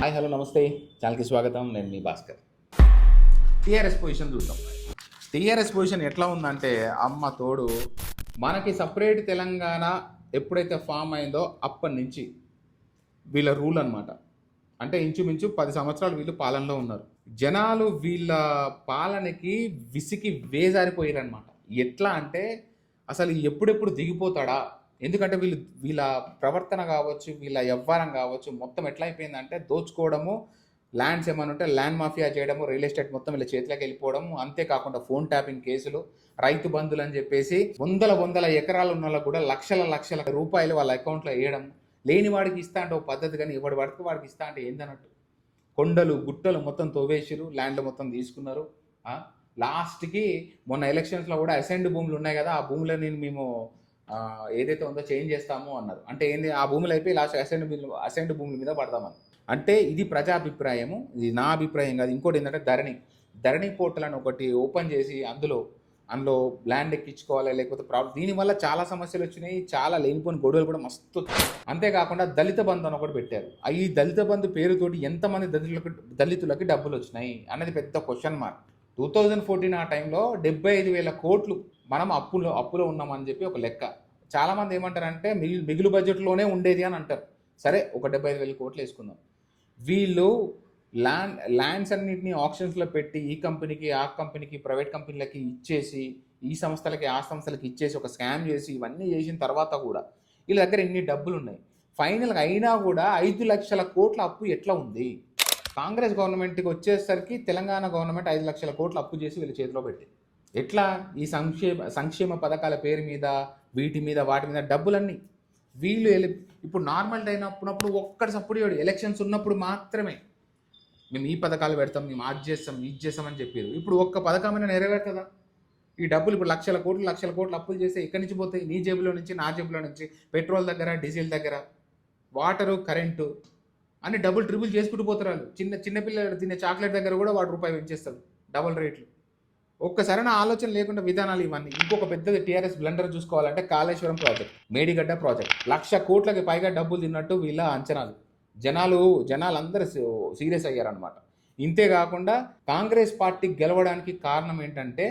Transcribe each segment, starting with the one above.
Hi hello నమస్తే ఛానల్కి స్వాగతం. నేను మీ భాస్కర్. టీఆర్ఎస్ పొజిషన్ చూద్దాం. టీఆర్ఎస్ పొజిషన్ ఎట్లా ఉందంటే అమ్మ తోడు, మనకి సపరేట్ తెలంగాణ ఎప్పుడైతే ఫామ్ అయిందో అప్పటి నుంచి వీళ్ళ రూల్ అనమాట. అంటే ఇంచుమించు 10 సంవత్సరాలు వీళ్ళు పాలనలో ఉన్నారు. జనాలు వీళ్ళ పాలనకి విసికి వేజారిపోయారనమాట. ఎట్లా అంటే అసలు ఎప్పుడెప్పుడు దిగిపోతాడా, ఎందుకంటే వీళ్ళ ప్రవర్తన కావచ్చు, వీళ్ళ వ్యవహారం కావచ్చు, మొత్తం ఎట్లా అయిపోయిందంటే దోచుకోవడము, ల్యాండ్స్ ఏమైనా ఉంటే ల్యాండ్ మాఫియా చేయడము, రియల్ ఎస్టేట్ మొత్తం వీళ్ళ చేతిలోకి వెళ్ళిపోవడము. అంతేకాకుండా ఫోన్ ట్యాపింగ్ కేసులు, రైతు బంధులు అని చెప్పేసి వందల ఎకరాలు ఉన్న వాళ్ళకు కూడా లక్షల రూపాయలు వాళ్ళ అకౌంట్లో వేయడం. లేని వాడికి ఇస్తా అంటే ఒక పద్ధతి, కానీ ఎవడి పడితే వాడికి ఇస్తా అంటే ఏందన్నట్టు. కొండలు గుట్టలు మొత్తం తోవేసిరు, ల్యాండ్లు మొత్తం తీసుకున్నారు. లాస్ట్కి మొన్న ఎలక్షన్స్లో కూడా అసెండ్ భూములు ఉన్నాయి కదా, ఆ భూములని మేము ఏదైతే ఉందో చేంజ్ చేస్తాము అన్నారు. అంటే ఏంది, ఆ భూములు అయిపోయి లాస్ట్ అసెండ్ భూముల మీద పడదామని. అంటే ఇది ప్రజాభిప్రాయము, ఇది నా అభిప్రాయం కాదు. ఇంకోటి ఏంటంటే ధరణి పోర్టల్ అని ఒకటి ఓపెన్ చేసి అందులో ల్యాండ్ ఎక్కించుకోవాలి, లేకపోతే ప్రాబ్లం. దీనివల్ల చాలా సమస్యలు వచ్చినాయి, చాలా లేనిపోయిన గొడవలు కూడా మస్తు. అంతేకాకుండా దళిత బంధు అని ఒకటి పెట్టారు. ఈ దళిత బంధు పేరుతోటి ఎంతమంది దళితులకి డబ్బులు వచ్చినాయి అన్నది పెద్ద క్వశ్చన్ మార్క్. 2014 ఆ టైంలో 75,000 కోట్లు మనం అప్పులో ఉన్నామని చెప్పి ఒక లెక్క. చాలామంది ఏమంటారంటే మిగులు బడ్జెట్లోనే ఉండేది అని అంటారు. సరే, ఒక 75,000 కోట్లు వేసుకుందాం. వీళ్ళు ల్యాండ్స్ అన్నింటినీ ఆప్షన్స్లో పెట్టి ఈ కంపెనీకి ఆ కంపెనీకి ప్రైవేట్ కంపెనీలకి ఇచ్చేసి, ఈ సంస్థలకి ఆ సంస్థలకి ఇచ్చేసి ఒక స్కామ్ చేసి ఇవన్నీ చేసిన తర్వాత కూడా వీళ్ళ దగ్గర ఎన్ని డబ్బులు ఉన్నాయి. ఫైనల్గా అయినా కూడా 5 లక్షల కోట్ల అప్పు ఎట్లా ఉంది. కాంగ్రెస్ గవర్నమెంట్కి వచ్చేసరికి తెలంగాణ గవర్నమెంట్ 5 లక్షల కోట్ల అప్పు చేసి వీళ్ళ చేతిలో పెట్టింది. ఎట్లా, ఈ సంక్షేమ పథకాల పేరు మీద వాటి మీద డబ్బులన్నీ వీళ్ళు ఇప్పుడు నార్మల్ అయినప్పుడు ఒక్కటి సపోర్ట్ ఎలక్షన్స్ ఉన్నప్పుడు మాత్రమే మేము ఈ పథకాలు పెడతాం, మేము అది చేస్తామని చెప్పారు. ఇప్పుడు ఒక్క పథకమైనా నెరవేరుతుందా? ఈ డబ్బులు ఇప్పుడు లక్షల కోట్లు అప్పులు చేస్తే ఎక్కడి నుంచి పోతాయి? నీ జేబులో నుంచి, నా జేబులో నుంచి. పెట్రోల్ దగ్గర, డీజిల్ దగ్గర, వాటరు, కరెంటు అన్ని డబుల్ ట్రిబుల్ చేసుకుంటూ పోతారు. చిన్నపిల్లలు తినే చాక్లెట్ దగ్గర కూడా వాడు రూపాయి పెంచేస్తాడు, డబుల్ రేట్లు. ఒక్కసారి నా ఆలోచన లేకుండా విధానాలు ఇవన్నీ. ఇంకొక పెద్దది టీఆర్ఎస్ బ్లండర్ చూసుకోవాలంటే కాళేశ్వరం ప్రాజెక్ట్, మేడిగడ్డ ప్రాజెక్ట్. 1,00,000 కోట్లకి పైగా డబ్బులు తిన్నట్టు వీళ్ళ అంచనాలు. జనాలందరూ సీరియస్ అయ్యారనమాట. ఇంతేకాకుండా కాంగ్రెస్ పార్టీ గెలవడానికి కారణం ఏంటంటే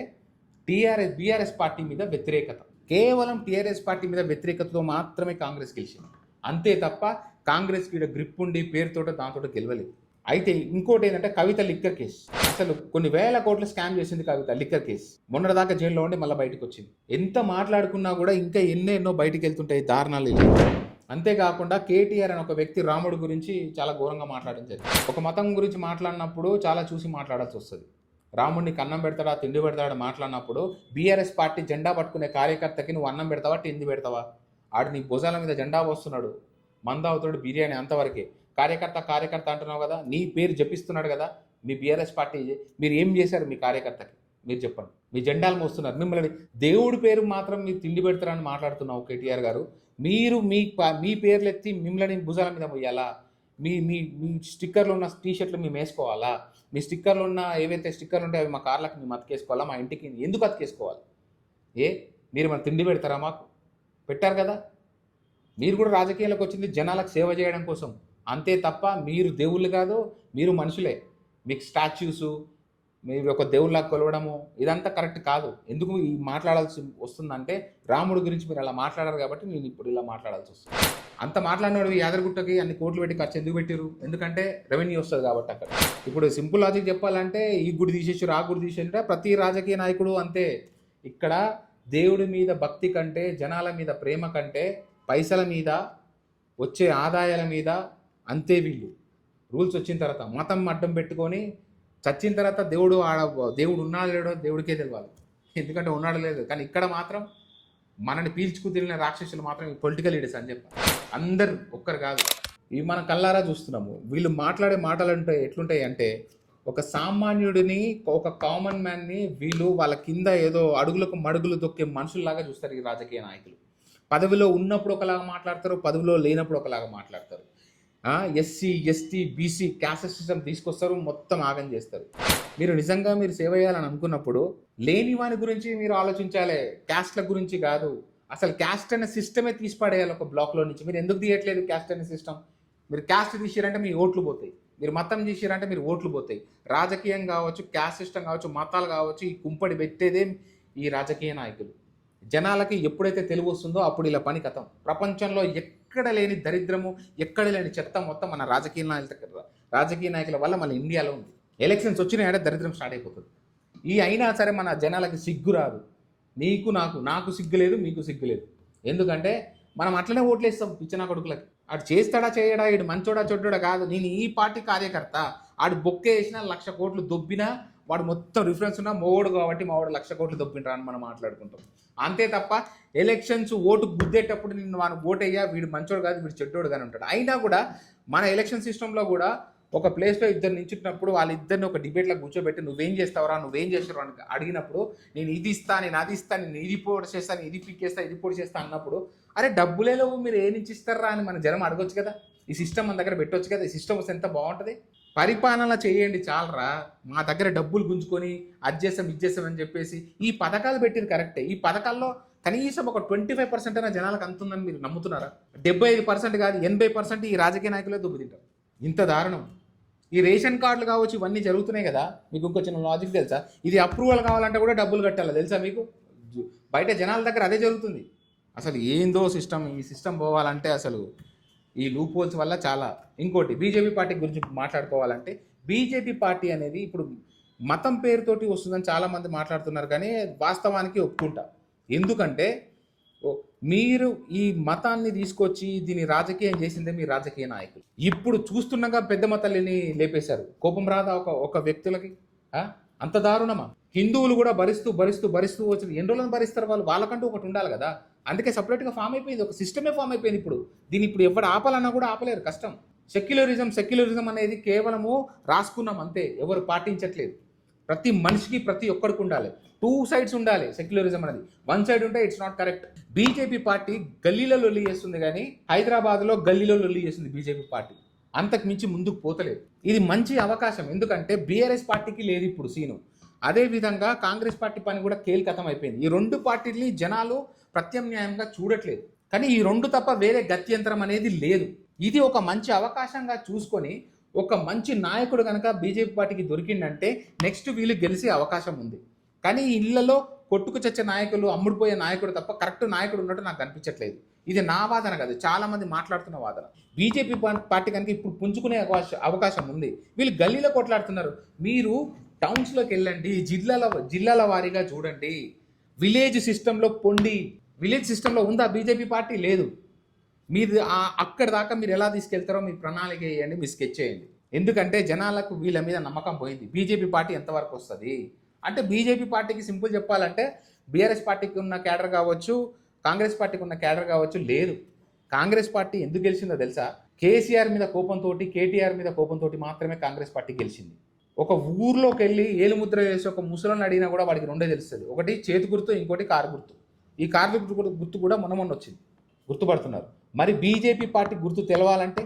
బీఆర్ఎస్ పార్టీ మీద వ్యతిరేకత. కేవలం టీఆర్ఎస్ పార్టీ మీద వ్యతిరేకతతో మాత్రమే కాంగ్రెస్ గెలిచింది. అంతే తప్ప కాంగ్రెస్కి గ్రిప్ ఉండి పేరుతోట దాంతో గెలవలేదు. అయితే ఇంకోటి ఏంటంటే కవిత లిక్కర్ కేసు. అసలు కొన్ని వేల కోట్ల స్కామ్ చేసింది కవిత లిక్కర్ కేసు. మొన్నటిదాకా జైల్లో ఉండి మళ్ళీ బయటకు వచ్చింది. ఎంత మాట్లాడుకున్నా కూడా ఇంకా ఎన్నెన్నో బయటకు వెళ్తుంటాయి దారుణాలు. అంతేకాకుండా కేటీఆర్ అని ఒక వ్యక్తి రాముడు గురించి చాలా ఘోరంగా మాట్లాడడం జరిగింది. ఒక మతం గురించి మాట్లాడినప్పుడు చాలా చూసి మాట్లాడాల్సి వస్తుంది. రాముడిని అన్నం పెడతాడా, తిండి పెడతాడా మాట్లాడినప్పుడు బీఆర్ఎస్ పార్టీ జెండా పట్టుకునే కార్యకర్తకి నువ్వు అన్నం పెడతావా, తిండి పెడతావా? ఆడు నీ భుజాల మీద జెండా వస్తున్నాడు, మందావుతాడు, బిర్యానీ అంతవరకే. కార్యకర్త అంటున్నావు కదా, నీ పేరు జపిస్తున్నాడు కదా మీ బీఆర్ఎస్ పార్టీ. మీరు ఏం చేశారు మీ కార్యకర్తకి? మీరు చెప్పండి. మీ జెండాలు మోస్తున్నారు, మిమ్మల్ని దేవుడి పేరు మాత్రం మీరు తిండి పెడతారని మాట్లాడుతున్నావు కేటీఆర్ గారు. మీరు మీ పేర్లు ఎత్తి మిమ్మల్ని భుజాల మీద పోయాలా? మీ స్టిక్కర్లు ఉన్న టీషర్ట్లు మేము వేసుకోవాలా? మీ స్టిక్కర్లు ఉన్న ఏవైతే స్టిక్కర్లు ఉంటాయో అవి మా కార్లకు మేము అతికేసుకోవాలా? మా ఇంటికి ఎందుకు అతికేసుకోవాలి? మీరు మన తిండి పెడతారా? మాకు పెట్టారు కదా. మీరు కూడా రాజకీయాలకు వచ్చింది జనాలకు సేవ చేయడం కోసం, అంతే తప్ప మీరు దేవుళ్ళు కాదు, మీరు మనుషులే. మీకు స్టాచ్యూసు, మీరు ఒక దేవుళ్ళకి కొలవడము ఇదంతా కరెక్ట్ కాదు. ఎందుకు ఈ మాట్లాడాల్సి వస్తుందంటే రాముడి గురించి మీరు అలా మాట్లాడారు కాబట్టి నేను ఇప్పుడు ఇలా మాట్లాడాల్సి వస్తుంది. అంత మాట్లాడినోడు యాదగిరిగుట్టకి అన్ని కోట్లు పెట్టి ఖర్చు ఎందుకు పెట్టారు? ఎందుకంటే రెవెన్యూ వస్తుంది కాబట్టి అక్కడ. ఇప్పుడు సింపుల్ లాజిక్ చెప్పాలంటే ఈ గుడి తీసేసారు, ఆ గుడి తీసేసారంటే ప్రతి రాజకీయ నాయకుడు అంతే. ఇక్కడ దేవుడి మీద భక్తి కంటే, జనాల మీద ప్రేమ కంటే, పైసల మీద వచ్చే ఆదాయాల మీద అంతే వీళ్ళు. రూల్స్ వచ్చిన తర్వాత మతం అడ్డం పెట్టుకొని చచ్చిన తర్వాత దేవుడు ఉన్నాడు లేడో దేవుడికే తెలియాలి, ఎందుకంటే ఉన్నాడు లేదు. కానీ ఇక్కడ మాత్రం మనని పీల్చుకు తిరిగిన రాక్షసులు మాత్రం ఈ పొలిటికల్ లీడర్స్ అని చెప్పాలి. అందరు ఒక్కరు కాదు, ఇవి మనం కల్లారా చూస్తున్నాము. వీళ్ళు మాట్లాడే మాటలు ఎట్లుంటాయి అంటే ఒక సామాన్యుడిని, ఒక కామన్ మ్యాన్ని వీళ్ళు వాళ్ళ కింద ఏదో అడుగులకు మడుగులు దొక్కే మనుషుల్లాగా చూస్తారు ఈ రాజకీయ నాయకులు. పదవిలో ఉన్నప్పుడు ఒకలాగా మాట్లాడతారు, పదవిలో లేనప్పుడు ఒకలాగా మాట్లాడతారు. SC, ST, BC caste system తీసుకొస్తారు, మొత్తం ఆగం చేస్తారు. మీరు నిజంగా మీరు సేవ చేయాలని అనుకున్నప్పుడు లేని వాని గురించి మీరు ఆలోచించాలి, క్యాస్ట్ల గురించి కాదు. అసలు క్యాస్ట్ అనే సిస్టమే తీసి పడేయాలి ఒక బ్లాక్లో నుంచి. మీరు ఎందుకు తీయట్లేదు క్యాస్ట్ అనే సిస్టమ్? మీరు క్యాస్ట్ తీసారంటే మీ ఓట్లు పోతాయి, మీరు మతం చేసిరంటే మీరు ఓట్లు పోతాయి. రాజకీయం కావచ్చు, క్యాస్ట్ సిస్టమ్ కావచ్చు, మతాలు కావచ్చు, ఈ కుంపడి పెట్టేదే ఈ రాజకీయ నాయకులు. జనాలకి ఎప్పుడైతే తెలివి వస్తుందో అప్పుడు ఇలా పని కథం. ప్రపంచంలో ఎక్కడ లేని దరిద్రము, ఎక్కడ లేని చెత్త మొత్తం మన రాజకీయ నాయకుల వల్ల మన ఇండియాలో ఉంది. ఎలక్షన్స్ వచ్చినాయంటే దరిద్రం స్టార్ట్ అయిపోతుంది. అయినా సరే మన జనాలకి సిగ్గు రాదు. నాకు సిగ్గు లేదు, మీకు సిగ్గు లేదు. ఎందుకంటే మనం అట్లనే ఓట్లేస్తాం పిచ్చనా కొడుకులకి. ఆడు చేస్తాడా చేయడా, ఈడు మంచోడా చెడ్డోడా కాదు. నేను ఈ పార్టీ కార్యకర్త. ఆడు బొక్కే వేసినా 1,00,000 కోట్లు దొబ్బినా వాడు మొత్తం రిఫరెన్స్ ఉన్న మోడు కాబట్టి మా వాడు 1,00,000 కోట్లు దొబ్బిండ్రా అని మనం మాట్లాడుకుంటాం. అంతే తప్ప ఎలక్షన్స్ ఓటు గుద్దేటప్పుడు నిన్ను మనం ఓటయ్యా వీడు మంచోడు కాదు, వీడు చెడ్డోడు కానీ ఉంటాడు. అయినా కూడా మన ఎలక్షన్ సిస్టంలో కూడా ఒక ప్లేస్లో ఇద్దరు నించున్నప్పుడు వాళ్ళిద్దరిని ఒక డిబేట్లో కూర్చోబెట్టి నువ్వేం చేస్తావురా, నువ్వేం చేస్తావు అని అడిగినప్పుడు నేను ఇది ఇస్తా, నేను అది ఇస్తా, నేను ఇది పోటీ చేస్తాను, ఇది పీకేస్తా, ఇది పోటీ చేస్తా అన్నప్పుడు అరే డబ్బులే లేవు మీరు ఏ నుంచి ఇస్తారా అని మన జనం అడగొచ్చు కదా. ఈ సిస్టమ్ మన దగ్గర పెట్టవచ్చు కదా. ఈ సిస్టమ్ వస్తే ఎంత బాగుంటుంది. పరిపాలన చేయండి చాలరా. మా దగ్గర డబ్బులు గుంజుకొని అది చేస్తాం అని చెప్పేసి ఈ పథకాలు పెట్టింది కరెక్టే. ఈ పథకాల్లో కనీసం ఒక 25% అయినా జనాలకు అంతుందని మీరు నమ్ముతున్నారా? 75% కాదు 80% ఈ రాజకీయ నాయకులే దెబ్బతింటారు. ఇంత దారుణం. ఈ రేషన్ కార్డులు కావచ్చు ఇవన్నీ జరుగుతున్నాయి కదా. మీకు ఇంకో చిన్న లాజిక్ తెలుసా? ఇది అప్రూవల్ కావాలంటే కూడా డబ్బులు కట్టాలి తెలుసా మీకు? బయట జనాల దగ్గర అదే జరుగుతుంది. అసలు ఏందో సిస్టమ్. ఈ సిస్టమ్ పోవాలంటే అసలు ఈ లూప్ హోల్స్ వల్ల చాలా. ఇంకోటి బీజేపీ పార్టీ గురించి మాట్లాడుకోవాలంటే బీజేపీ పార్టీ అనేది ఇప్పుడు మతం పేరుతోటి వస్తుందని చాలామంది మాట్లాడుతున్నారు, కానీ వాస్తవానికి ఒప్పుకుంటా. ఎందుకంటే మీరు ఈ మతాన్ని తీసుకొచ్చి దీన్ని రాజకీయం చేసిందే మీ రాజకీయ నాయకులు. ఇప్పుడు చూస్తుండగా పెద్దమ్మ తల్లిని లేపేశారు. కోపం రాదా ఒక వ్యక్తులకి? అంత దారుణమా? హిందువులు కూడా భరిస్తూ వచ్చి ఎన్ని రోజులను భరిస్తారు వాళ్ళు? వాళ్ళకంటూ ఒకటి ఉండాలి కదా. అందుకే సపరేట్గా ఫామ్ అయిపోయింది, ఒక సిస్టమే ఫామ్ అయిపోయింది. ఇప్పుడు ఎవరు ఆపాలన్నా కూడా ఆపలేరు, కష్టం. సెక్యులరిజం అనేది కేవలము రాసుకున్నాం అంతే, ఎవరు పాటించట్లేదు. ప్రతి మనిషికి ప్రతి ఒక్కడికి ఉండాలి. 2 sides ఉండాలి సెక్యులరిజం అనేది. 1 side ఉంటే it's not correct. BJP party గల్లీలో లొల్లి చేస్తుంది, కానీ హైదరాబాద్లో గల్లీలో లొల్లి చేస్తుంది బీజేపీ పార్టీ. అంతకు మించి ముందుకు పోతలేదు. ఇది మంచి అవకాశం, ఎందుకంటే బీఆర్ఎస్ పార్టీకి లేదు ఇప్పుడు సీను. అదేవిధంగా కాంగ్రెస్ పార్టీ పని కూడా కేల్కతం అయిపోయింది. ఈ 2 పార్టీలని జనాలు ప్రత్యామ్నాయంగా చూడట్లేదు. కానీ ఈ 2 తప్ప వేరే గత్యంతరం అనేది లేదు. ఇది ఒక మంచి అవకాశంగా చూసుకొని ఒక మంచి నాయకుడు కనుక బీజేపీ పార్టీకి దొరికిందంటే నెక్స్ట్ వీళ్ళు గెలిచే అవకాశం ఉంది. కానీ ఇళ్లలో కొట్టుకు చచ్చే నాయకులు, అమ్ముడుపోయే నాయకుడు తప్ప కరెక్ట్ నాయకుడు ఉన్నట్టు నాకు కనిపించట్లేదు. ఇది నా వాదన కాదు, చాలా మంది మాట్లాడుతున్న వాదన. బీజేపీ పార్టీ కనుక ఇప్పుడు పుంజుకునే అవకాశం ఉంది. వీళ్ళు గల్లీలో కొట్లాడుతున్నారు. మీరు టౌన్స్లోకి వెళ్ళండి, జిల్లాల వారీగా చూడండి. విలేజ్ సిస్టంలో పొండి. విలేజ్ సిస్టంలో ఉందా బీజేపీ పార్టీ? లేదు. మీరు అక్కడి దాకా మీరు ఎలా తీసుకెళ్తారో మీ ప్రణాళిక వేయండి, మీ స్కెచ్ చేయండి. ఎందుకంటే జనాలకు వీళ్ళ మీద నమ్మకం పోయింది. బీజేపీ పార్టీ ఎంతవరకు వస్తుంది అంటే, బీజేపీ పార్టీకి సింపుల్ చెప్పాలంటే బీఆర్ఎస్ పార్టీకి ఉన్న క్యాడర్ కావచ్చు, కాంగ్రెస్ పార్టీకి ఉన్న క్యాడర్ కావచ్చు లేదు. కాంగ్రెస్ పార్టీ ఎందుకు గెలిచిందో తెలుసా? కేసీఆర్ మీద కోపంతో, కేటీఆర్ మీద కోపంతో మాత్రమే కాంగ్రెస్ పార్టీ గెలిచింది. ఒక ఊర్లోకి వెళ్ళి ఏలుముద్ర వేసి ఒక ముసలోని అడిగినా కూడా వాడికి 2 తెలుస్తుంది. ఒకటి చేతి గుర్తు, ఇంకోటి కారు గుర్తు. ఈ కారు గుర్తు కూడా మొన్న వచ్చింది, గుర్తుపడుతున్నారు. మరి బీజేపీ పార్టీ గుర్తు తెలవాలంటే,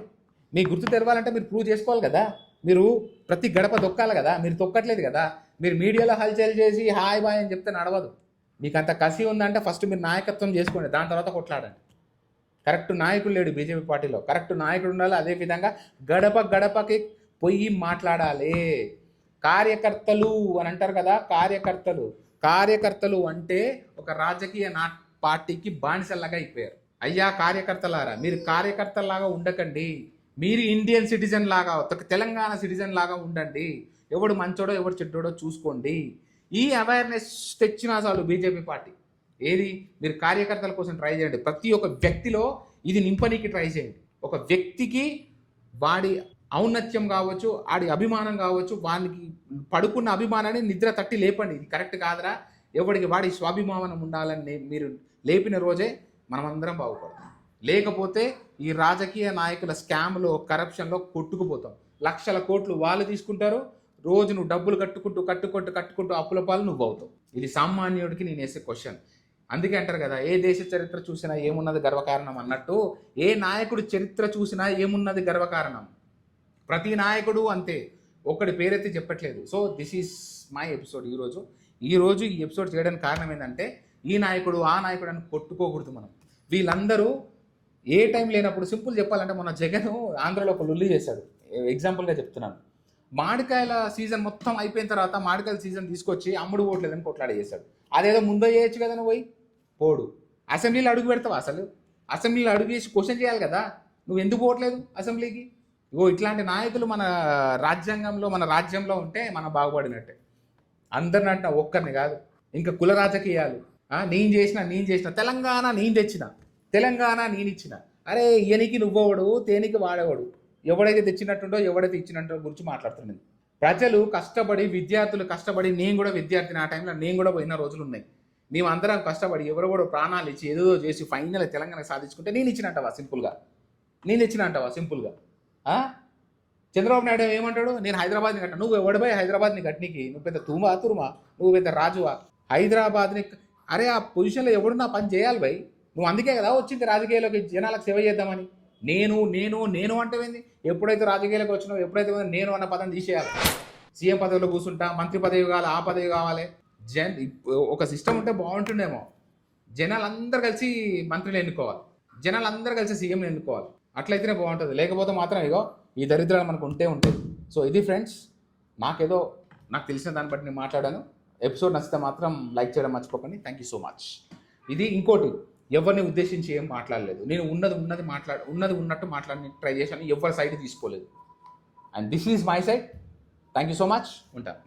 మీ గుర్తు తెలవాలంటే మీరు ప్రూవ్ చేసుకోవాలి కదా. మీరు ప్రతి గడప దొక్కాలి కదా. మీరు తొక్కట్లేదు కదా. మీరు మీడియాలో హల్చల్ చేసి హాయ్ బాయ్ అని చెప్తే నడవదు. మీకు అంత కసి ఉందంటే ఫస్ట్ మీరు నాయకత్వం చేసుకోండి, దాని తర్వాత కొట్లాడండి. కరెక్ట్ నాయకుడు లేడు బీజేపీ పార్టీలో. కరెక్ట్ నాయకుడు ఉండాలి. అదేవిధంగా గడపకి పోయి మాట్లాడాలి. కార్యకర్తలు అని అంటారు కదా, కార్యకర్తలు అంటే ఒక రాజకీయ పార్టీకి బానిసల్లాగా అయిపోయారు. అయ్యా కార్యకర్తలారా, మీరు కార్యకర్తలాగా ఉండకండి. మీరు ఇండియన్ సిటిజన్ లాగా, తెలంగాణ సిటిజన్ లాగా ఉండండి. ఎవడు మంచోడో ఎవడు చెడ్డోడో చూసుకోండి. ఈ అవేర్నెస్ తెచ్చినా చాలు బీజేపీ పార్టీ. ఏది, మీరు కార్యకర్తల కోసం ట్రై చేయండి. ప్రతి ఒక్క వ్యక్తిలో ఇది నింపనీకి ట్రై చేయండి. ఒక వ్యక్తికి వాడి ఔన్నత్యం కావచ్చు, వాడి అభిమానం కావచ్చు, వానికి పడుకున్న అభిమానాన్ని నిద్ర తట్టి లేపండి. ఇది కరెక్ట్ కాదురా, ఎవడికి వాడి స్వాభిమానం ఉండాలని మీరు లేపిన రోజే మనమందరం బాగుపడతాం. లేకపోతే ఈ రాజకీయ నాయకుల స్కామ్లో, కరప్షన్లో కొట్టుకుపోతాం. 1,00,000 కోట్లు వాళ్ళు తీసుకుంటారు. రోజు నువ్వు డబ్బులు కట్టుకుంటూ అప్పుల పాలు నువ్వు అవుతావు. ఇది సామాన్యుడికి నేను వేసే క్వశ్చన్. అందుకే అంటారు కదా, ఏ దేశ చరిత్ర చూసినా ఏమున్నది గర్వకారణం అన్నట్టు, ఏ నాయకుడు చరిత్ర చూసినా ఏమున్నది గర్వకారణం. ప్రతి నాయకుడు అంతే, ఒక్కడి పేరైతే చెప్పట్లేదు. So this is my episode. ఈరోజు ఈ ఎపిసోడ్ చేయడానికి కారణం ఏంటంటే, ఈ నాయకుడు ఆ నాయకుడు అని కొట్టుకోకూడదు మనం. వీళ్ళందరూ ఏ టైం లేనప్పుడు, సింపుల్ చెప్పాలంటే మొన్న జగన్ ఆంధ్రలో ఒక లొల్లి చేశాడు. ఎగ్జాంపుల్గా చెప్తున్నాను. మామిడికాయల సీజన్ మొత్తం అయిపోయిన తర్వాత మామిడికాయల సీజన్ తీసుకొచ్చి అమ్ముడు పోవట్లేదని కొట్లాడి చేస్తాడు. అదేదో ముందే చేయొచ్చు కదా నువ్వు పోయి పోడు. అసెంబ్లీలో అడుగు పెడతావా? అసలు అసెంబ్లీలో అడుగు చేసి క్వశ్చన్ చేయాలి కదా, నువ్వు ఎందుకు పోవట్లేదు అసెంబ్లీకి? ఇగో ఇట్లాంటి నాయకులు మన రాజ్యాంగంలో మన రాజ్యంలో ఉంటే మనం బాగుపడినట్టే. అందరిని అంట, ఒక్కరిని కాదు. ఇంకా కుల రాజకీయాలు, నేను చేసిన తెలంగాణ నేను తెచ్చిన, తెలంగాణ నేను ఇచ్చిన. అరే ఈయనికి నువ్వోడు తేనికి వాడేవాడు, ఎవడైతే తెచ్చినట్టుండో ఎవడైతే ఇచ్చినట్టు గురించి మాట్లాడుతున్నాను. ప్రజలు కష్టపడి, విద్యార్థులు కష్టపడి, నేను కూడా విద్యార్థిని ఆ టైంలో నేను కూడా పోయిన రోజులు ఉన్నాయి. మేము అందరం కష్టపడి ఎవరు కూడా ప్రాణాలు ఇచ్చి ఏదో చేసి ఫైనల్ తెలంగాణ సాధించుకుంటే నేను ఇచ్చినట్టవా సింపుల్గా? నేను తెచ్చినట్టవా సింపుల్గా? చంద్రబాబు నాయుడు ఏమంటాడు, నేను హైదరాబాద్ని కట్ట. నువ్వు ఎవడిపోయి హైదరాబాద్ని కట్టినీకి? నువ్వు పెద్ద తురుమా, నువ్వు పెద్ద రాజువా? హైదరాబాద్ని అరే ఆ పొజిషన్లో ఎవడు నా పని చేయాలి భయ్. నువ్వు అందుకే కదా వచ్చింది రాజకీయాల్లోకి, జనాలకు సేవ చేద్దామని. నేను నేను నేను అంటే ఏంది? ఎప్పుడైతే రాజకీయాలకు వచ్చినావు, ఎప్పుడైతే నేను అన్న పదం తీసేయాలి. సీఎం పదవిలో కూర్చుంటా, మంత్రి పదవి కావాలి, ఆ పదవి కావాలి. ఒక సిస్టమ్ ఉంటే బాగుంటుండేమో. జనాలందరూ కలిసి మంత్రిని ఎన్నుకోవాలి, జనాలందరూ కలిసి సీఎంని ఎన్నుకోవాలి. అట్లయితేనే బాగుంటుంది. లేకపోతే మాత్రం ఇగో ఈ దరిద్రాలు మనకు ఉంటాయి. సో ఇది ఫ్రెండ్స్, నాకు తెలిసిన దాన్ని బట్టి నేను మాట్లాడాను. ఎపిసోడ్ నచ్చితే మాత్రం లైక్ చేయడం మర్చిపోకండి. Thank you so much. ఇది ఇంకోటి, ఎవరిని ఉద్దేశించి ఏం మాట్లాడలేదు. నేను ఉన్నది ఉన్నట్టు మాట్లాడి ట్రై చేశాను. ఎవరి సైడ్ తీసుకోలేదు. And this is my side. Thank you so much. ఉంటాను.